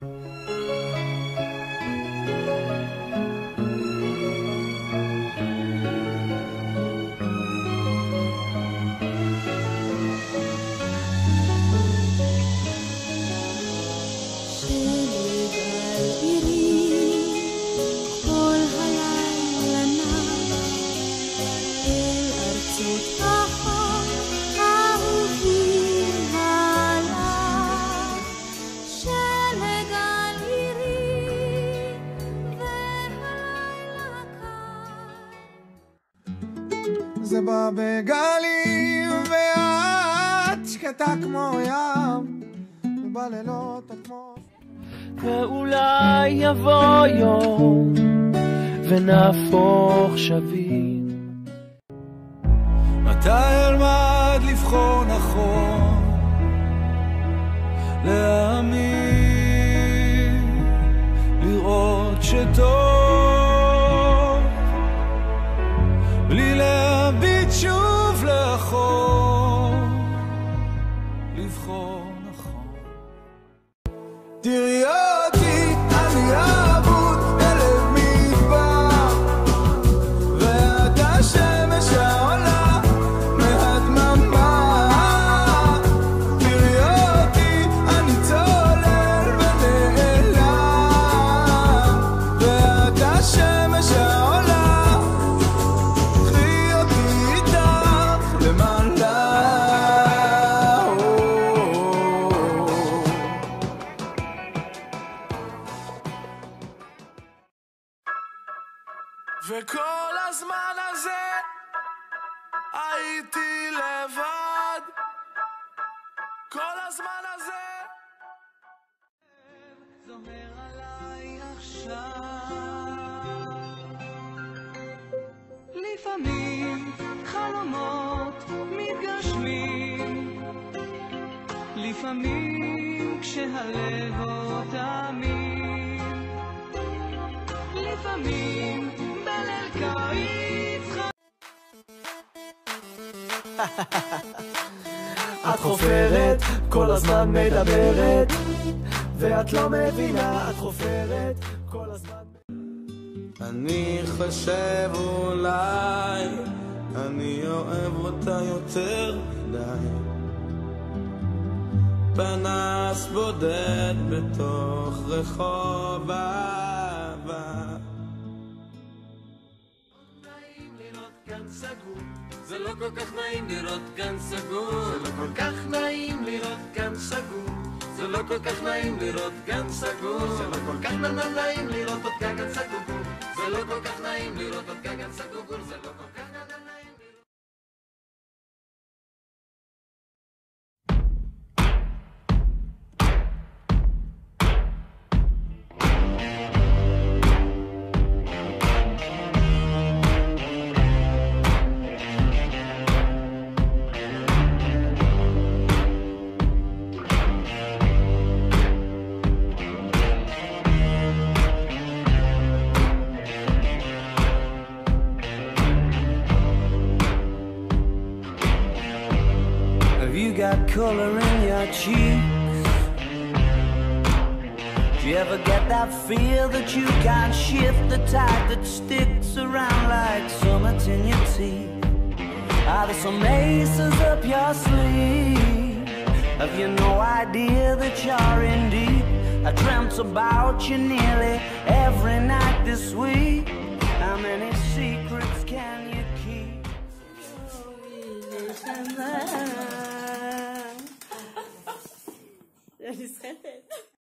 זה בא בגלים ואת שקטה כמו ים ובלילות את כמו... ואולי יבוא יום ונהפוך שווים. מתי אלמד לבחור נכון, להאמין, לראות שטוב, בלי להביט שוב לאחור, לבחור נכון. תראי אותי, אני אבוד בלב מדבר, ואת השמש העולה מהדממה. תראי אותי, אני צולל ונעלם, ואת השמש העולה, קחי אותי איתך למעלה. וכל הזמן הזה הייתי לבד, כל הזמן הזה זוהר עליי עכשיו. לפעמים חלומות מתגשמים, לפעמים כשהלב עוד תמים, לפעמים בליל קיץ את חופרת, כל הזמן מדברת, ואת לא מבינה, את חופרת, כל הזמן... אני חושב אולי אני אוהב אותה יותר מדי, פנס בודד בתוך רחוב אהבה. נעים לראות כאן סגור, זה לא כל כך נעים לראות כאן סגור, זה לא כל כך נעים לראות כאן סגור, זה לא כל כך נעים לראות כאן סגור, זה לא כל כך נעים לראות עוד כאן סגור, זה לא כל כך נעים לראות עוד כאן סגור, זה לא כל כך נעים. Got color in your cheeks. Do you ever get that feel that you can't shift, the tide that sticks around like summits in your teeth? Are there some aces up your sleeve? Have you no idea that you're in deep? I dreamt about you nearly every night this week.